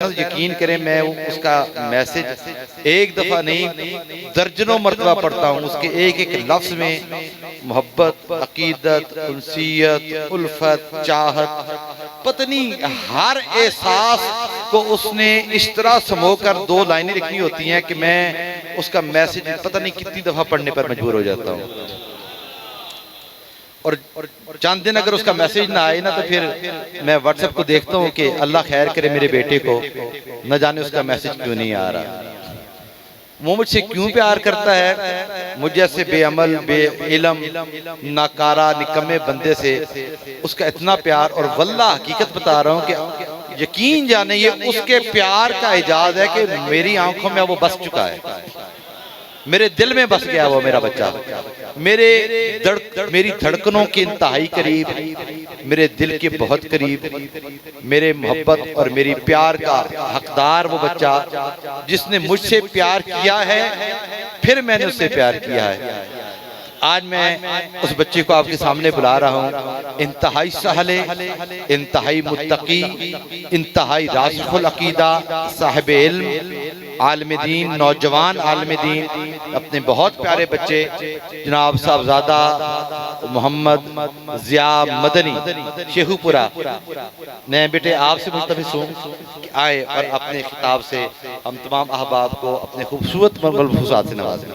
یقین کریں میں اس کا میسج ایک دفعہ نہیں درجنوں مرتبہ پڑھتا ہوں. اس کے ایک ایک لفظ میں محبت، عقیدت، انسیت، الفت، چاہت، پتہ نہیں ہر احساس کو اس نے اس طرح سمو کر دو لائنیں لکھنی ہوتی ہیں کہ میں اس کا میسج پتہ نہیں کتنی دفعہ پڑھنے پر مجبور ہو جاتا ہوں. اور چند دن اگر اس کا میسج نہ آئے نا تو پھر میں واٹس ایپ کو دیکھتا ہوں کہ اللہ خیر کرے میرے بیٹے کو، نہ جانے اس کا میسج کیوں نہیں آ رہا. وہ مجھ سے کیوں پیار کرتا ہے؟ مجھے سے بے عمل، بے علم، ناکارہ، نکمے بندے سے اس کا اتنا پیار. اور واللہ حقیقت بتا رہا ہوں کہ یقین جانے یہ اس کے پیار کا اعجاز ہے کہ میری آنکھوں میں وہ بس چکا ہے، میرے دل میں بس گیا وہ میرا بچہ، میری دھڑکنوں کے انتہائی قریب، میرے دل کے بہت قریب، میرے محبت اور میری پیار کا حقدار وہ بچہ جس نے مجھ سے پیار کیا ہے پھر میں نے اس سے پیار کیا ہے. آج میں اس بچے کو آپ کے سامنے بلا رہا ہوں. انتہائی سہل، انتہائی متقی، انتہائی راسخ العقیدہ، صاحب علم، عالم دین، نوجوان عالم دین، اپنے بہت پیارے بچے جناب صاحبزادہ محمد ضیاء مدنی شیخو پورہ. میں بیٹے آپ سے ملتمس ہوں کہ آئے اور اپنے خطاب سے ہم تمام احباب کو اپنے خوبصورت ملبوسات سے نوازیں.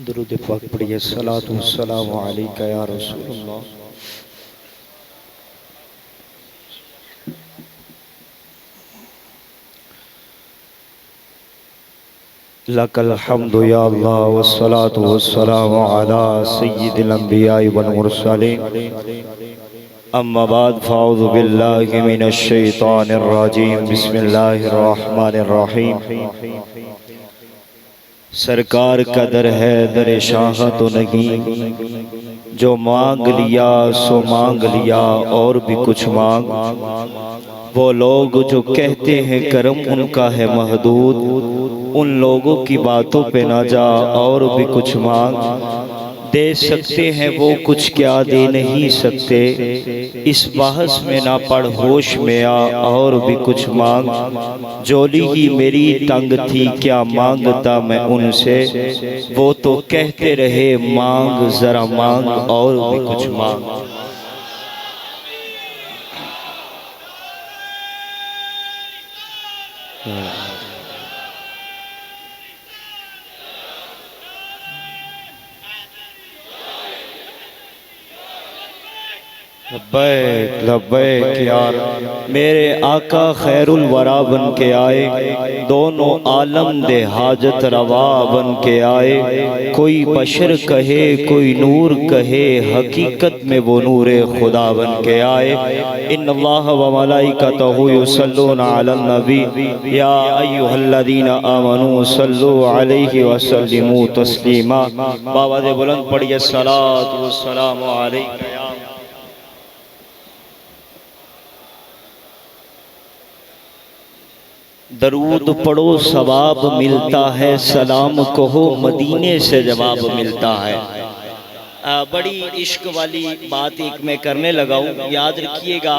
درود پاک پڑھیے. الصلاۃ والسلام علیکہ یا رسول اللہ. لک الحمد یا اللہ والصلاۃ والسلام علی سید الانبیاء والمرسلین. اما بعد فاعوذ باللہ من الشیطان الرجیم. بسم اللہ الرحمن الرحیم. سرکار کا در ہے در شاہ تو نہیں، جو مانگ لیا سو مانگ لیا اور بھی کچھ مانگ. وہ لوگ جو کہتے ہیں کرم ان کا ہے محدود، ان لوگوں کی باتوں پہ نہ جا اور بھی کچھ مانگ. دے سکتے ہیں وہ کچھ کیا دے نہیں سکتے، اس بحث میں نہ پڑھ ہوش میں آ اور بھی کچھ مانگ. جولی ہی میری تنگ تھی کیا مانگتا میں ان سے، وہ تو کہتے رہے مانگ ذرا مانگ اور بھی کچھ مانگ. لبیک لبیک یار. میرے آقا خیر الورا بن کے آئے، دونوں عالم دے حاجت روا بن کے آئے. کوئی بشر کہے کوئی نور کہے، حقیقت میں وہ نور خدا بن کے آئے. ان اللہ و ملائکتہ یصلون علی النبی یا ایھا الذین آمنوا صلوا علیہ وسلموا تسلیما. بابا دے بلند پڑھیے الصلاۃ والسلام علیہ. درود پڑھو ثواب ملتا ہے، سلام کہو مدینے سے جواب ملتا ہے. بڑی عشق والی بات ایک میں کرنے لگا ہوں، یاد رکھیے گا.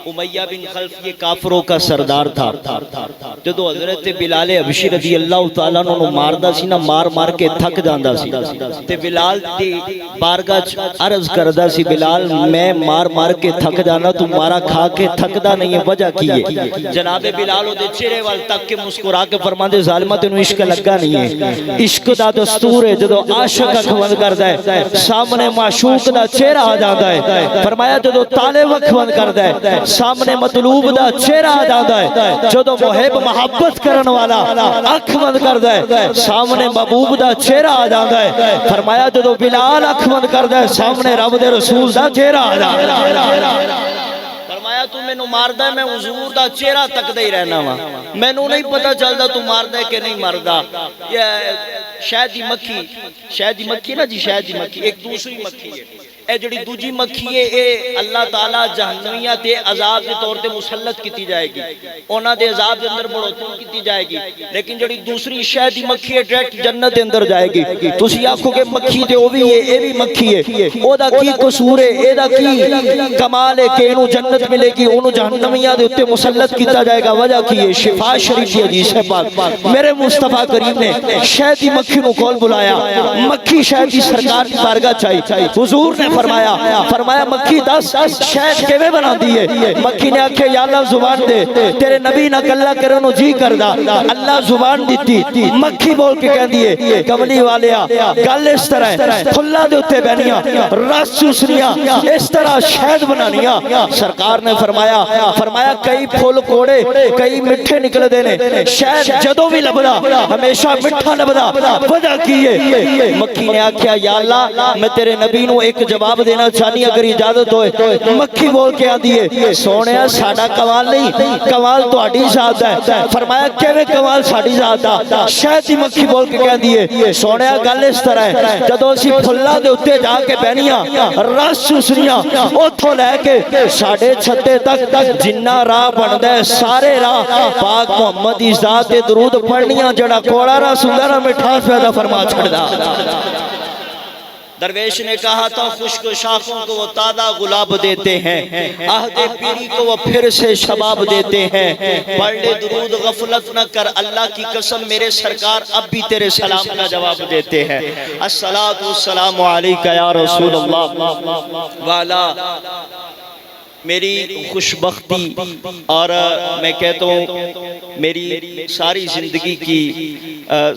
امیہ بن خلف یہ کافروں کا سردار تھا. جدو حضرت بلال حبشی رضی اللہ تعالیٰ نے ماردہ سی نا، مار مار کے تھک جاندہ سی تے بلال دی بارگاہ عرض کردہ سی، بلال میں مار مار کے تھک جانا، تو مارا کھا کے تھک دا نہیں ہے، وجہ کیے. جناب بلال دے چہرے وال تک کے مسکرا کے فرمان دے ظالمہ تینوں عشق لگا نہیں ہے. عشق دا دستور ہے جدو عاشق اکھ بند کردہ ہے سامنے معشوق دا چہرہ آ جاتا ہے فرمایا جدو تالے وقت بند کردا ہے سامنے مطلوب دا چہرہ آ جاتا ہے جدو محب محبت کرن والا اکھ بند کردا ہے سامنے محبوب دا چہرہ آ جاتا ہے فرمایا جدو بلال اکھ بند کردا ہے سامنے رب دے رسول دا چہرہ آ جاتا ہے فرمایا تو میں نو ماردا ہے میں حضور دا چہرہ تکدا ہی رہنا وا میں نو نہیں پتہ چلدا تو ماردا ہے کہ نہیں ماردا یہ شہد دی مکھی نا جی شہد دی مکھی ایک دوسری مکھی ہے اے جڑی دوجی مکھی ہے اے اللہ تعالی جہنمیاں تے عذاب دے طور تے مسلط کیتی جائے گی انہاں دے عذاب دے اندر بڑھوتری کیتی جائے گی لیکن جڑی دوسری شہد دی مکھی ہے ڈائریکٹ جنت دے اندر جائے گی تسی آکھو کہ مکھی تے او وی ہے اے وی مکھی ہے او دا کی قصور ہے اے دا کی کمال ہے کہ اینو جنت ملے گی اونوں جہنمیاں دے اوتے مسلط کیتا جائے گا وجہ کی ہے شفا شریف کی حدیث ہے پاک میرے مصطفی کریم نے شہد دی مکھی نو کول بلایا مکھی شہد دی سرکار دی بارگاہ چاہی حضور نے فرمایا مکھی دس شہد کیویں بناندی ہے مکھی نے آکھے یا اللہ زبان دے تیرے نبی نہ گلا کرن نو جی کردا اللہ زبان دتی مکھی بول کے کہندی ہے کملی والیا گل اس طرح ہے پھلاں دے اوتے بہنیاں رس چوسنیاں اس طرح شہد بنانیاں سرکار نے فرمایا کئی پھول کوڑے کئی میٹھے نکلدے نے شہد جدوں بھی لبدا ہمیشہ میٹھا لبدا وجہ کی ہے مکھی نے آکھیا یا اللہ میں تیرے نبی نو ایک جواب دینا چاہنی اگر اجازت ہوئے مکھی بول کے آدھی ہے سونیا ساڑا کمال نہیں کمال تو اڈی ذات ہے فرمایا کیویں کمال ساڑی ذات ہے شہد دی مکھی بول کے کہہ دیے سونیا گل اس طرح ہے جدوں اسی پھلاں دے اوتے جا کے بہنیاں رس چوسنیاں اوتھوں لے کے ساڑھے چھتے تک جنہ راہ بندا ہے سارے راہ پاک محمد دی ذات تے درود پڑھنیاں جڑا کوڑا راہ سوندا نا مٹھاس پیدا فرما چھڑدا درویش نے کہا تھا خشک شاخوں کو وہ تازہ گلاب دیتے ہیں عہد پیری کو وہ پھر سے شباب دیتے ہیں پڑھ لے درود غفلت نہ کر اللہ کی قسم میرے سرکار اب بھی تیرے سلام کا جواب دیتے ہیں الصلاۃ والسلام علیکہ یا رسول اللہ والا میری خوش بختی اور میں کہتا ہوں میری ساری زندگی کی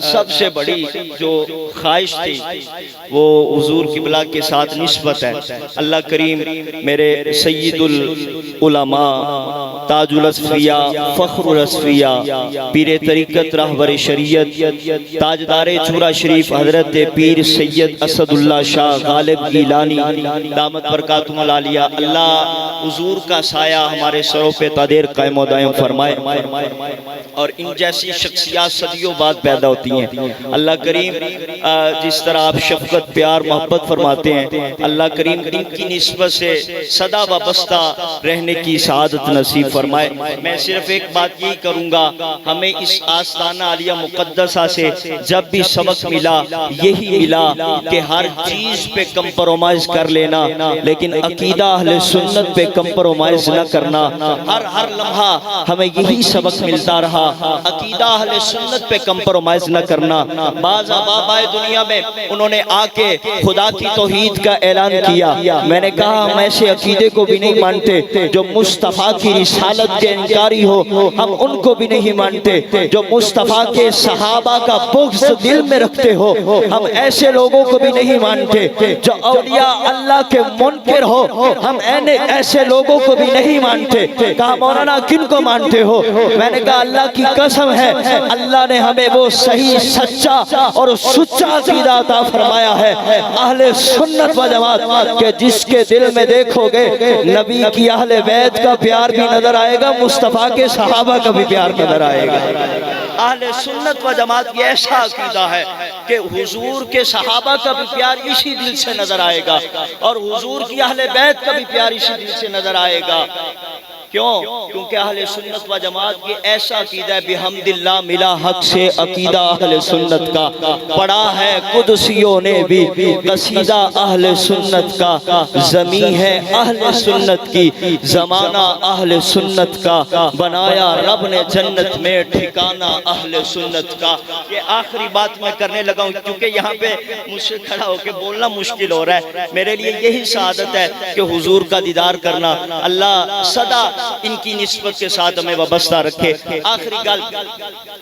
سب سے بڑی جو خواہش تھی وہ حضور قبلہ کے ساتھ نسبت ہے اللہ کریم میرے سید العلماء تاج الاصفیاء فخر الاصفیاء پیر طریقت رہبر شریعت تاجدار چورا شریف حضرت پیر سید اسد اللہ شاہ غالب گیلانی دامت برکاتہم العالیہ اللہ حضور کا سایہ ہمارے سروں پہ تدیر قائم و دائم فرمائے اور ان جیسی شخصیات صدیوں بعد پیدا ہوتی ہیں اللہ کریم جس طرح آپ شفقت پیار محبت فرماتے ہیں اللہ کریم ان کی نسبت سے صدا وابستہ رہنے کی سعادت نصیب فرمائے میں صرف ایک بات یہی کروں گا ہمیں اس آستانہ عالیہ مقدسہ سے جب بھی سبق ملا یہی ملا کہ ہر چیز پہ کمپرومائز کر لینا لیکن عقیدہ اہل سنت پہ کمپرومائز نہ کرنا ہر لمحہ ہمیں یہی سبق ملتا رہا عقیدہ اہل سنت پہ کمپرومائز نہ کرنا بعض احباب آئے دنیا میں انہوں نے آ کے خدا کی توحید کا اعلان کیا میں نے کہا ہم ایسے عقیدے کو بھی نہیں مانتے جو مصطفیٰ کی رسالت کے انکاری ہو ہم ان کو بھی نہیں مانتے جو مصطفیٰ کے صحابہ کا بغض دل میں رکھتے ہو ہم ایسے لوگوں کو بھی نہیں مانتے جو اولیاء اللہ کے منکر ہو ہم ایسے لوگوں کو بھی نہیں مانتے کہا مولانا کن کو مانتے ہو میں نے کہا اللہ کی قسم ہے اللہ نے ہمیں وہ صحیح سچا اور سچا عقیدہ عطا فرمایا ہے اہل سنت و جماعت کہ جس کے دل میں دیکھو گے نبی کی اہل بیت کا پیار بھی نظر آئے گا مصطفیٰ کے صحابہ کا بھی پیار نظر آئے گا اہل سنت و جماعت یہ ایسا عقیدہ ہے کہ حضور کے صحابہ کا بھی پیار اسی دل سے نظر آئے گا اور حضور کی اہل بیت کا بھی پیار اسی دل سے نظر آئے گا کیوں؟ کیونکہ اہل سنت و جماعت یہ ایسا عقیدہ ہے بحمد اللہ ملا حق سے عقیدہ اہل سنت کا پڑھا ہے قدسیوں نے بھی قصیدہ اہل سنت کا زمین ہے اہل سنت کی زمانہ اہل سنت کا بنایا رب نے جنت میں ٹھکانہ اہل سنت کا یہ آخری بات میں کرنے لگا ہوں کیونکہ یہاں پہ مجھ سے کھڑا ہو کے بولنا مشکل ہو رہا ہے میرے لیے یہی سعادت ہے کہ حضور کا دیدار کرنا اللہ صدا ان کی نسبت کے ساتھ ہمیں وابستہ رکھے آخری گل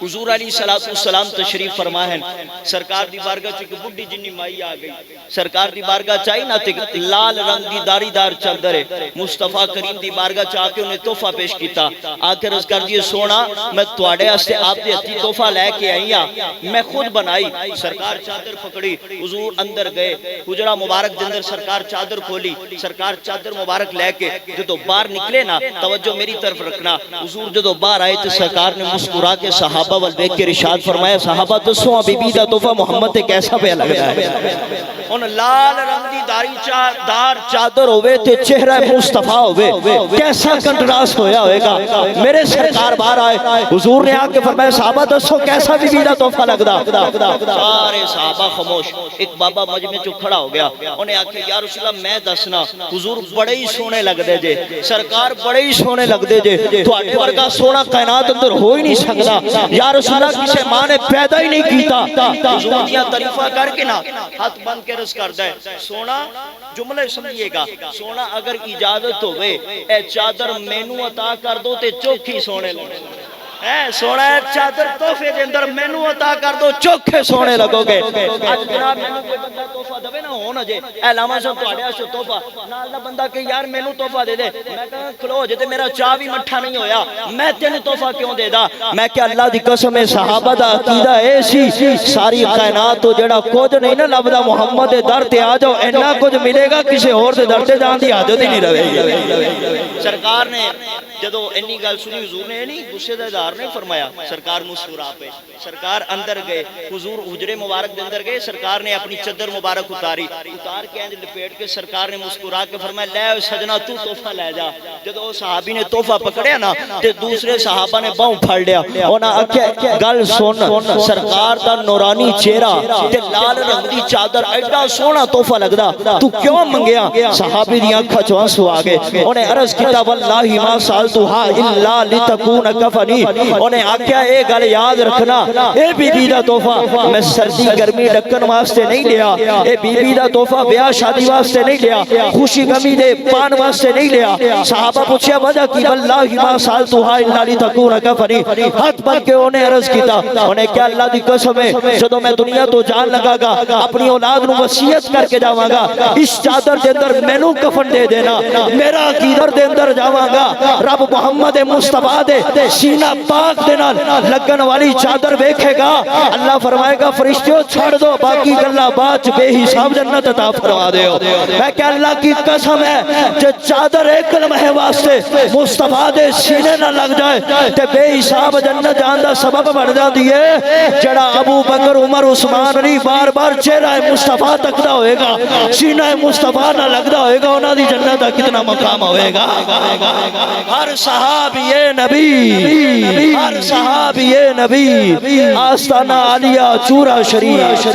حضور علیہ الصلوۃ والسلام تشریف فرما ہے سرکار دی بارگاہ چ ایک بڈھی جنی مائی آ گئی سرکار دی بارگاہ چائی نہ تے لال رنگ دی داڑھی دار چادر ہے مصطفیٰ کریم دی بارگاہ چ آ کے انہیں تحفہ پیش کیتا آ کے عرض کر دیے سونا میں تواڈے واسطے آپ دے ہتھی تحفہ لے کے آئی ہاں میں خود بنائی سرکار چادر پکڑی حضور اندر گئے حجرہ مبارک دے اندر سرکار چادر کھولی سرکار چادر مبارک لے کے جدو باہر نکلے نا توجہ میری طرف رکھنا حضور جدو باہر آئے تو سرکار نے مسکرا کے صحابہ وال دیکھ کے ارشاد فرمایا صحابہ دسو بی بی دا تحفہ محمد تے کیسا پہ لگ رہا ہے ان لال رنگ دی دار چادر ہوئے تے چہرہ مصطفیٰ ہوئے کیسا کنٹراسٹ ہویا ہوئے گا میرے سرکار باہر آئے حضور نے آ کے فرمایا صحابہ دسو کیسا بی بی دا تحفہ لگ دا سارے صحابہ خاموش ایک بابا مجمع چو کھڑا ہو گیا انہیں آکھے یا رسول اللہ میں دسنا حضور بڑے ہی سونے لگ دے جے سرکار بڑے ہی سونے لگ دے جے تو آٹھ ورگا سونا کائنات اندر ہو ہی نہیں سکتا یا رسول اللہ کسے ماں نے پیدا ہی نہیں کیتا حضور دیا طریفہ کر کے نا ہاتھ بند کے رس کر دے سونا جملے سمجھئے گا سونا اگر اجازت ہوئے اے چادر مینو عطا کر دو تے چوکھی سونے لگے سونا ہے چادر تحفے دے اندر مینو عطا کر دو چوکھے سونے لگو گے آج جناب مینو کوئی بندہ تحفہ دے نہ ہونا جے اے لاما صاحب تو آڑیا شو تحفہ نال دا بندہ کہ یار مینو تحفہ دے دے میں کہا کھلو جے تے میرا چاہ بھی مٹھا نہیں ہویا میں تینے تحفہ کیوں دے دا میں کہ اللہ دی قسم ہے صحابہ دا عقیدہ ایسی ساری کائنات تو جڑا کچھ نہیں نہ لبدا محمد دے در تے آ جاؤ اینا کچھ ملے گا کسی اور دے در تے جان دی حاجت ہی نہیں رہے سرکار نے جدو انی گل سنی حضور نے نہیں غصے دا اظہار نہیں فرمایا سرکار مسکرا پہ سرکار اندر گئے حضور حجرے مبارک دے اندر گئے سرکار نے اپنی چادر مبارک اتار کے اندر لپیٹ کے سرکار نے مسکرا کے فرمایا لے سجنا تو تحفہ لے جا جدو صحابی نے تحفہ پکڑیا نا تے دوسرے صحابہ نے باؤں پھڑ لیا انہاں آکھیا گل سن سرکار دا نورانی چہرہ تے لال رنگ دی چادر ایڈا سونا تحفہ لگدا تو کیوں منگیا صحابی دی آنکھاں چوں آنسو آ گئے انہیں عرض کیتا واللہ ما سالتها الا لتكون کفنی انہیں آکھیا اے گل یاد رکھنا اے بی بی دا تحفہ میں سردی گرمی ڈکن واسطے نہیں لیا اے بی بی دا تحفہ بیاہ شادی واسطے نہیں لیا خوشی غمی دے پان واسطے نہیں لیا صحابہ پوچھیا وجہ کی واللہ ما سالتها الا لتكون کفنی ہاتھ بن کے انہیں عرض کیتا انہیں کیا اللہ دی قسم ہے جدوں میں دنیا تو جان لگا گا اپنی اولاد نو وصیت کر کے جاواں گا اس چادر دے اندر مینوں کفن دے دینا میرا عقیدہ دے اندر جاواں گا رب محمد مصطفیٰ دے سینہ پاک دے نال لگن والی چادر دیکھے گا اللہ فرمائے گا فرشتوں چھڑ دو باقی گلا بات بے حساب جنت عطا فرما دیو میں کہ اللہ کی قسم ہے جو چادر ایک لمحے واسطے مصطفیٰ دے سینے نہ لگ جائے تے بے حساب جنت جان دا سبب بن جاندی ہے جڑا ابو بکر عمر عثمان علی بار بار چہرہ مصطفیٰ تکدا ہوئے گا سینہ مصطفیٰ نہ لگدا ہوئے گا انہاں دی جنت دا کتنا مقام ہوئے گا ہر صحابی نبی ہر صحابی نبی آستانہ عالیہ چورا شریف